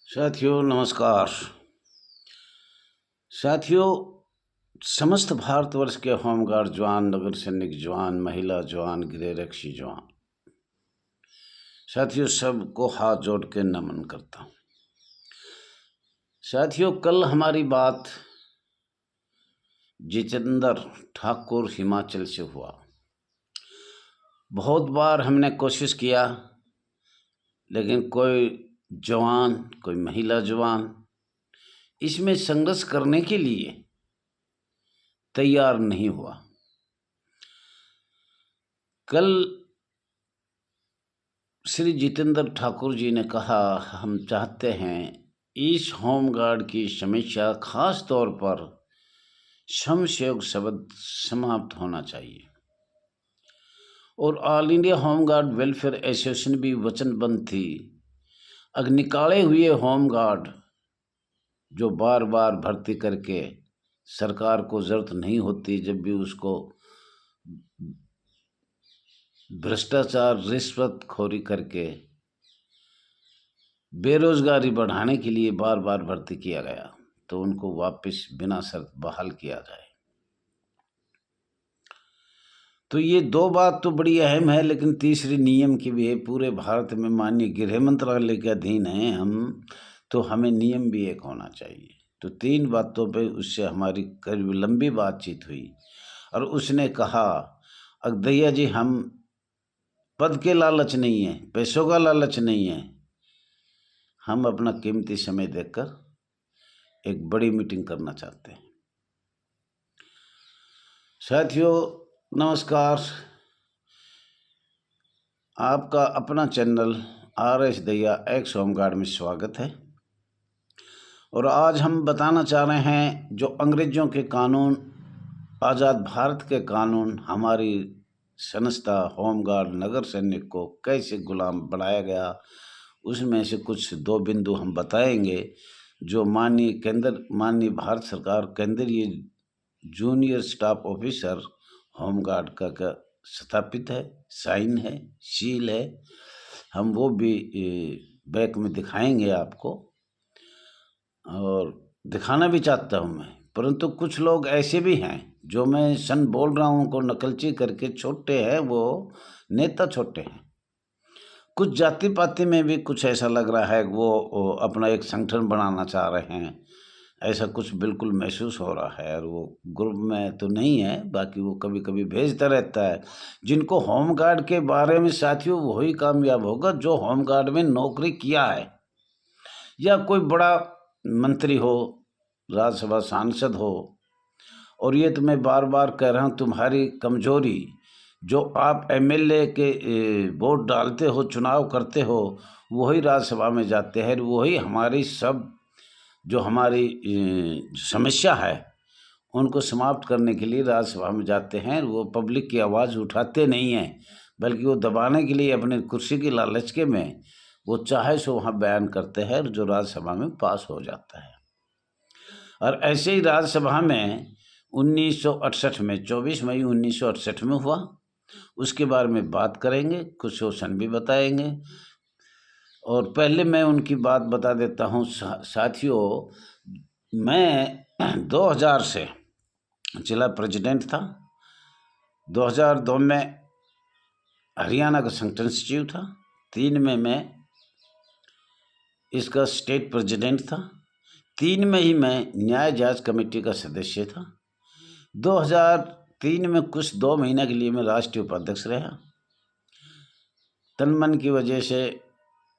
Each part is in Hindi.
साथियों नमस्कार। साथियों, समस्त भारतवर्ष के होमगार्ड जवान, नगर सैनिक जवान, महिला जवान, गृहरक्षी जवान, साथियों सबको हाथ जोड़ के नमन करता हूँ। साथियों, कल हमारी बात जितेंद्र ठाकुर हिमाचल से हुआ। बहुत बार हमने कोशिश किया, लेकिन कोई जवान, कोई महिला जवान इसमें संघर्ष करने के लिए तैयार नहीं हुआ। कल श्री जितेंद्र ठाकुर जी ने कहा, हम चाहते हैं इस होमगार्ड की समीक्षा खास तौर पर श्रम सेवक शब्द समाप्त होना चाहिए। और all India home guard welfare association भी वचनबद्ध थी। निकाले हुए होमगार्ड जो बार बार भर्ती करके सरकार को जरूरत नहीं होती, जब भी उसको भ्रष्टाचार, रिश्वतखोरी करके बेरोजगारी बढ़ाने के लिए बार बार भर्ती किया गया, तो उनको वापस बिना शर्त बहाल किया जाए। तो ये दो बात तो बड़ी अहम है, लेकिन तीसरी नियम की भी है। पूरे भारत में माननीय गृह मंत्रालय के अधीन है हम, तो हमें नियम भी एक होना चाहिए। तो तीन बातों पे उससे हमारी करीब लंबी बातचीत हुई और उसने कहा, अगदैया जी, हम पद के लालच नहीं है, पैसों का लालच नहीं है, हम अपना कीमती समय देकर एक बड़ी मीटिंग करना चाहते हैं। साथियों नमस्कार, आपका अपना चैनल RS दैया एक्स होमगार्ड में स्वागत है। और आज हम बताना चाह रहे हैं, जो अंग्रेजों के कानून, आज़ाद भारत के कानून, हमारी संस्था होमगार्ड नगर सैनिक को कैसे गुलाम बनाया गया, उसमें से कुछ दो बिंदु हम बताएंगे। जो माननीय भारत सरकार केंद्रीय जूनियर स्टाफ ऑफिसर होमगार्ड का स्थापित है, साइन है, सील है, हम वो भी बैक में दिखाएंगे आपको, और दिखाना भी चाहता हूँ मैं। परंतु कुछ लोग ऐसे भी हैं जो मैं सन बोल रहा हूँ को नकलची करके छोटे हैं, वो नेता छोटे हैं। कुछ जाति पाति में भी कुछ ऐसा लग रहा है, वो अपना एक संगठन बनाना चाह रहे हैं, ऐसा कुछ बिल्कुल महसूस हो रहा है। और वो ग्रुप में तो नहीं है, बाकी वो कभी कभी भेजता रहता है। जिनको होमगार्ड के बारे में साथियों वही कामयाब होगा जो होमगार्ड में नौकरी किया है, या कोई बड़ा मंत्री हो, राज्यसभा सांसद हो। और ये तो मैं बार बार कह रहा हूँ, तुम्हारी कमजोरी जो आप MLA के वोट डालते हो, चुनाव करते हो, वही राज्यसभा में जाते हैं, वही हमारी सब जो हमारी समस्या है उनको समाप्त करने के लिए राज्यसभा में जाते हैं। वो पब्लिक की आवाज़ उठाते नहीं हैं, बल्कि वो दबाने के लिए अपने कुर्सी की लालच के में वो चाहे सो वहाँ बयान करते हैं, जो राज्यसभा में पास हो जाता है। और ऐसे ही राज्यसभा में 1968 में 24 मई 1968 में हुआ, उसके बारे में बात करेंगे, कुछ क्वेश्चन भी बताएंगे। और पहले मैं उनकी बात बता देता हूँ। साथियों, मैं 2000 से जिला प्रेसिडेंट था, 2002 में हरियाणा का संगठन सचिव था, 3 में मैं इसका स्टेट प्रेसिडेंट था, 3 में ही मैं न्याय जांच कमेटी का सदस्य था। 2003 में कुछ 2 महीने के लिए मैं राष्ट्रीय उपाध्यक्ष रहा। तन मन की वजह से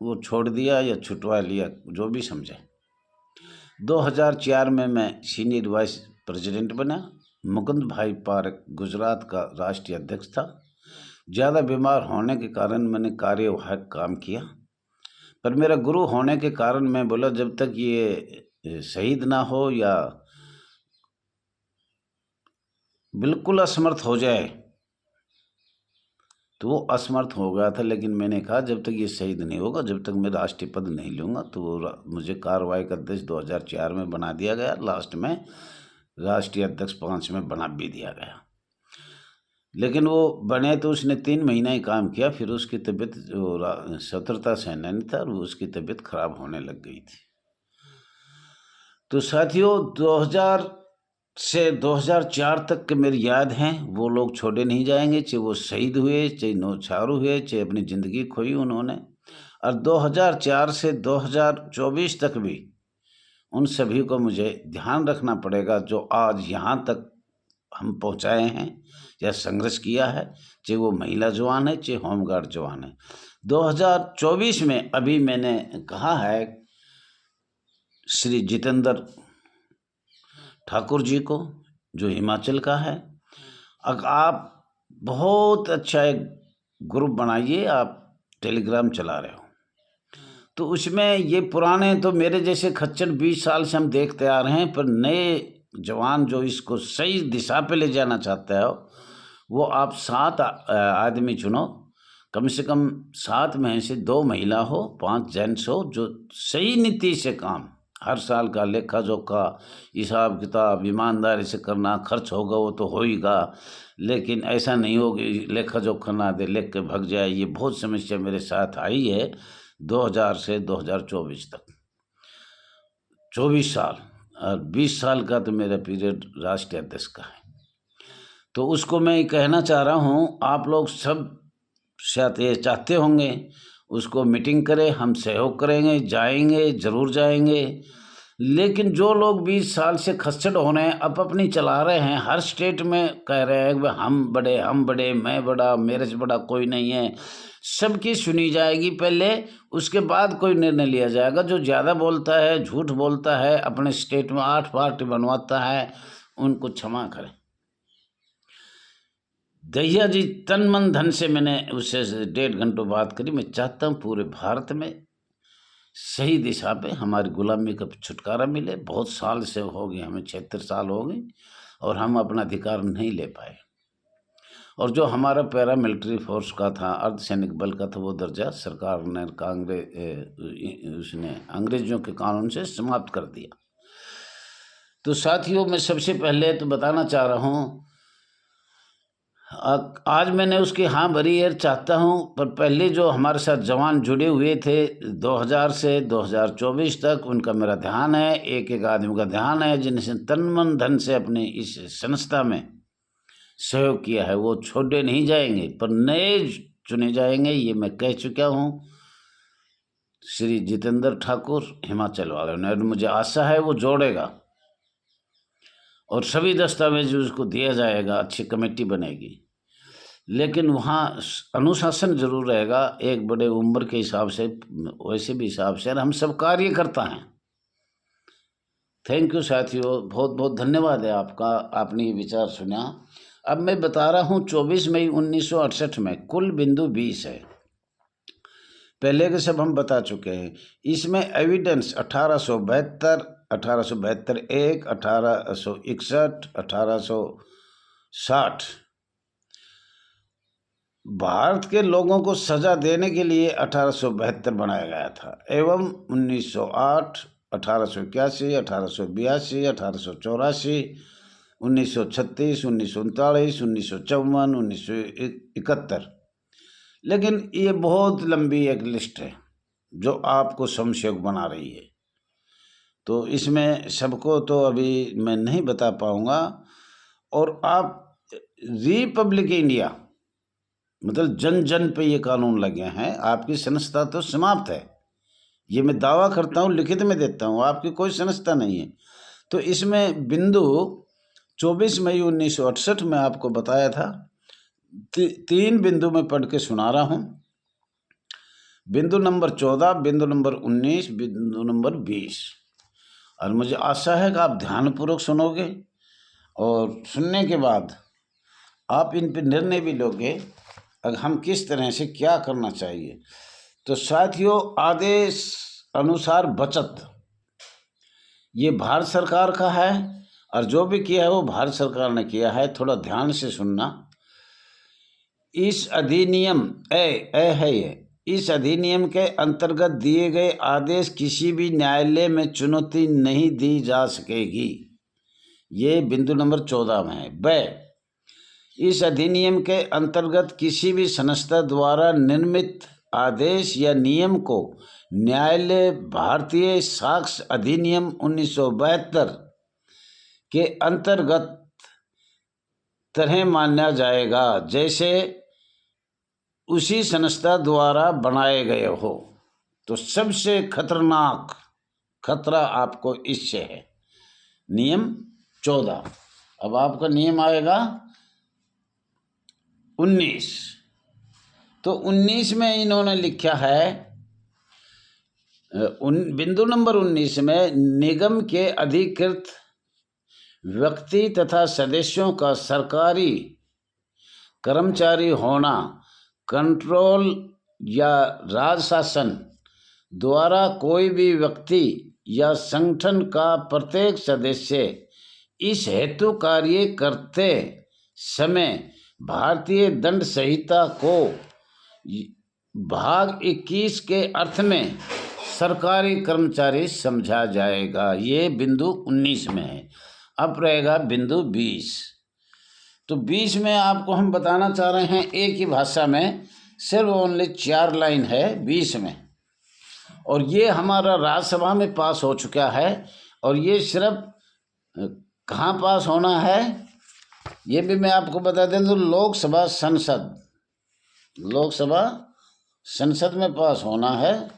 वो छोड़ दिया या छुटवा लिया, जो भी समझे। 2004 में मैं सीनियर वाइस प्रेसिडेंट बना। मुकुंद भाई पारक गुजरात का राष्ट्रीय अध्यक्ष था। ज़्यादा बीमार होने के कारण मैंने कार्यवाहक काम किया, पर मेरा गुरु होने के कारण मैं बोला, जब तक ये शहीद ना हो या बिल्कुल असमर्थ हो जाए, तो वो असमर्थ हो गया था। लेकिन मैंने कहा, जब तक ये शहीद नहीं होगा, जब तक मैं राष्ट्रीय पद नहीं लूँगा, तो वो मुझे कार्यवाहक अध्यक्ष 2004 में बना दिया गया। लास्ट में राष्ट्रीय अध्यक्ष 5 में बना भी दिया गया। लेकिन वो बने तो उसने 3 महीना ही काम किया, फिर उसकी तबीयत, जो स्वतंत्रता सेनानी था, उसकी तबीयत खराब होने लग गई थी। तो साथियों 2000 से 2004 तक के मेरी याद हैं, वो लोग छोड़े नहीं जाएंगे, चाहे वो शहीद हुए, चाहे नौछावर हुए, चाहे अपनी ज़िंदगी खोई उन्होंने। और 2004 से 2024 तक भी उन सभी को मुझे ध्यान रखना पड़ेगा जो आज यहाँ तक हम पहुँचाए हैं या संघर्ष किया है, चाहे वो महिला जवान है, चाहे होमगार्ड जवान है। 2024 में अभी मैंने कहा है श्री जितेंद्र ठाकुर जी को, जो हिमाचल का है, अगर आप बहुत अच्छा एक ग्रुप बनाइए, आप टेलीग्राम चला रहे हो तो उसमें ये पुराने तो मेरे जैसे खच्चर 20 साल से हम देखते आ रहे हैं, पर नए जवान जो इसको सही दिशा पे ले जाना चाहते हो, वो आप 7 आदमी चुनो, कम से कम 7 में से 2 महिला हो, 5 जेंट्स हो, जो सही नीति से काम, हर साल का लेखा जोखा, हिसाब किताब ईमानदारी से करना, खर्च होगा वो तो होएगा, लेकिन ऐसा नहीं हो कि लेखा जोखा ना दे, लेख के भग जाए। ये बहुत समस्या मेरे साथ आई है 2000 से 2024 तक, 24 साल, और 20 साल का तो मेरा पीरियड राष्ट्रीय अध्यक्ष का है। तो उसको मैं कहना चाह रहा हूँ, आप लोग सब शायद ये चाहते होंगे उसको मीटिंग करें, हम सहयोग करेंगे, जाएंगे, ज़रूर जाएंगे। लेकिन जो लोग 20 साल से खच्चड़ हो रहे हैं, अब अपनी चला रहे हैं, हर स्टेट में कह रहे हैं कि हम बड़े, मैं बड़ा, मेरे से बड़ा कोई नहीं है, सबकी सुनी जाएगी पहले, उसके बाद कोई निर्णय लिया जाएगा। जो ज़्यादा बोलता है, झूठ बोलता है, अपने स्टेट में 8 पार्टी बनवाता है, उनको क्षमा करें। दहिया जी तन मन धन से मैंने उससे 1.5 घंटे बात करी। मैं चाहता हूँ पूरे भारत में सही दिशा पे हमारी गुलामी का छुटकारा मिले। बहुत साल से हो गए, हमें 76 साल हो गए और हम अपना अधिकार नहीं ले पाए। और जो हमारा पैरा मिलिट्री फोर्स का था, अर्धसैनिक बल का था, वो दर्जा सरकार ने उसने अंग्रेजों के कानून से समाप्त कर दिया। तो साथियों, मैं सबसे पहले तो बताना चाह रहा हूँ, आज मैंने उसकी हाँ भरी है चाहता हूँ, पर पहले जो हमारे साथ जवान जुड़े हुए थे 2000 से 2024 तक, उनका मेरा ध्यान है, एक एक आदमी का ध्यान है, जिनसे तन मन धन से अपनी इस संस्था में सहयोग किया है, वो छोड़े नहीं जाएंगे, पर नए चुने जाएंगे, ये मैं कह चुका हूँ श्री जितेंद्र ठाकुर हिमाचल वाले ने, और मुझे आशा है वो जोड़ेगा और सभी दस्तावेज उसको दिया जाएगा, अच्छी कमेटी बनेगी। लेकिन वहाँ अनुशासन जरूर रहेगा, एक बड़े उम्र के हिसाब से, वैसे भी हिसाब से, और हम सब कार्य करता हैं। थैंक यू साथियों, बहुत बहुत धन्यवाद है आपका, आपने ये विचार सुना। अब मैं बता रहा हूँ 24 मई 1968 में कुल बिंदु 20 है, पहले के सब हम बता चुके हैं। इसमें एविडेंस 1872, 1872 एक, 1861, 1860 भारत के लोगों को सजा देने के लिए 1872 बनाया गया था, एवं 1908, 1881, 1882, 1884, 1936, 1939, 1954, 1971। लेकिन ये बहुत लंबी एक लिस्ट है जो आपको समशयोग बना रही है, तो इसमें सबको तो अभी मैं नहीं बता पाऊँगा। और आप रिपब्लिक इंडिया, मतलब जन जन पे ये कानून लगे हैं, आपकी संस्था तो समाप्त है, ये मैं दावा करता हूँ, लिखित में देता हूँ, आपकी कोई संस्था नहीं है। तो इसमें बिंदु 24 मई 1968 में आपको बताया था, 3 बिंदु में पढ़ के सुना रहा हूँ। बिंदु नंबर 14, बिंदु नंबर 19, बिंदु नंबर 20। और मुझे आशा है कि आप ध्यानपूर्वक सुनोगे और सुनने के बाद आप इन पर निर्णय भी लोगे, अगर हम किस तरह से क्या करना चाहिए। तो साथियों, आदेश अनुसार बचत ये भारत सरकार का है, और जो भी किया है वो भारत सरकार ने किया है। थोड़ा ध्यान से सुनना। इस अधिनियम है ये, इस अधिनियम के अंतर्गत दिए गए आदेश किसी भी न्यायालय में चुनौती नहीं दी जा सकेगी। ये बिंदु नंबर 14 में है। इस अधिनियम के अंतर्गत किसी भी संस्था द्वारा निर्मित आदेश या नियम को न्यायालय भारतीय साक्ष्य अधिनियम 1972 के अंतर्गत तरह माना जाएगा जैसे उसी संस्था द्वारा बनाए गए हो। तो सबसे खतरनाक खतरा आपको इससे है। नियम 14। अब आपका नियम आएगा 19। तो 19 में इन्होंने लिखा है, बिंदु नंबर 19 में निगम के अधिकृत व्यक्ति तथा सदस्यों का सरकारी कर्मचारी होना, कंट्रोल या राजशासन द्वारा कोई भी व्यक्ति या संगठन का प्रत्येक सदस्य इस हेतु कार्य करते समय भारतीय दंड संहिता को भाग 21 के अर्थ में सरकारी कर्मचारी समझा जाएगा। ये बिंदु 19 में है। अब रहेगा बिंदु 20। तो 20 में आपको हम बताना चाह रहे हैं एक ही भाषा में, सिर्फ ओनली 4 लाइन है 20 में, और ये हमारा राज्यसभा में पास हो चुका है। और ये सिर्फ कहाँ पास होना है ये भी मैं आपको बता दें तो लोकसभा संसद में पास होना है।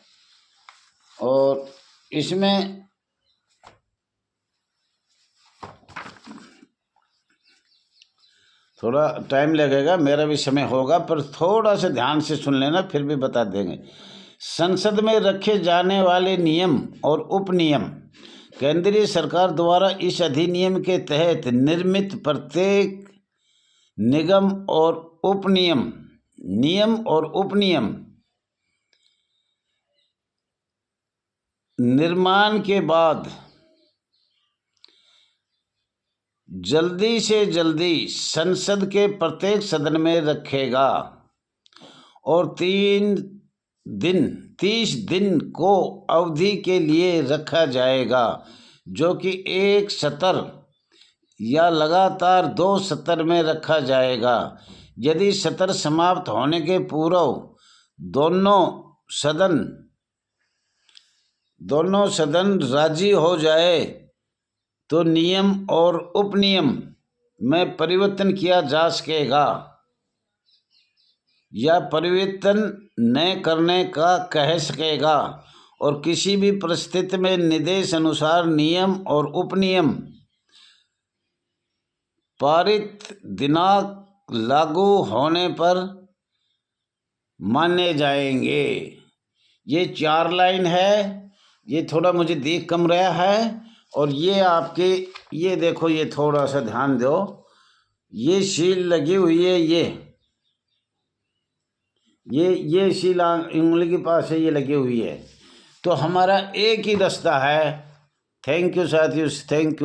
और इसमें थोड़ा टाइम लगेगा, मेरा भी समय होगा, पर थोड़ा सा ध्यान से सुन लेना, फिर भी बता देंगे। संसद में रखे जाने वाले नियम और उपनियम केंद्रीय सरकार द्वारा इस अधिनियम के तहत निर्मित प्रत्येक नियम और उपनियम निर्माण के बाद जल्दी से जल्दी संसद के प्रत्येक सदन में रखेगा और 30 दिन को अवधि के लिए रखा जाएगा, जो कि एक सत्र या लगातार 2 सत्र में रखा जाएगा। यदि सत्र समाप्त होने के पूर्व दोनों सदन राजी हो जाए तो नियम और उपनियम में परिवर्तन किया जा सकेगा या परिवर्तन न करने का कह सकेगा, और किसी भी परिस्थिति में निर्देश अनुसार नियम और उपनियम पारित दिनांक लागू होने पर माने जाएंगे। ये 4 लाइन है, ये थोड़ा मुझे देख कम रहा है। और ये आपके ये देखो, ये थोड़ा सा ध्यान दो, ये सील लगी हुई है, ये सील उंगली के पास है, ये लगी हुई है। तो हमारा एक ही रास्ता है। थैंक यू साथियों, थैंक यू।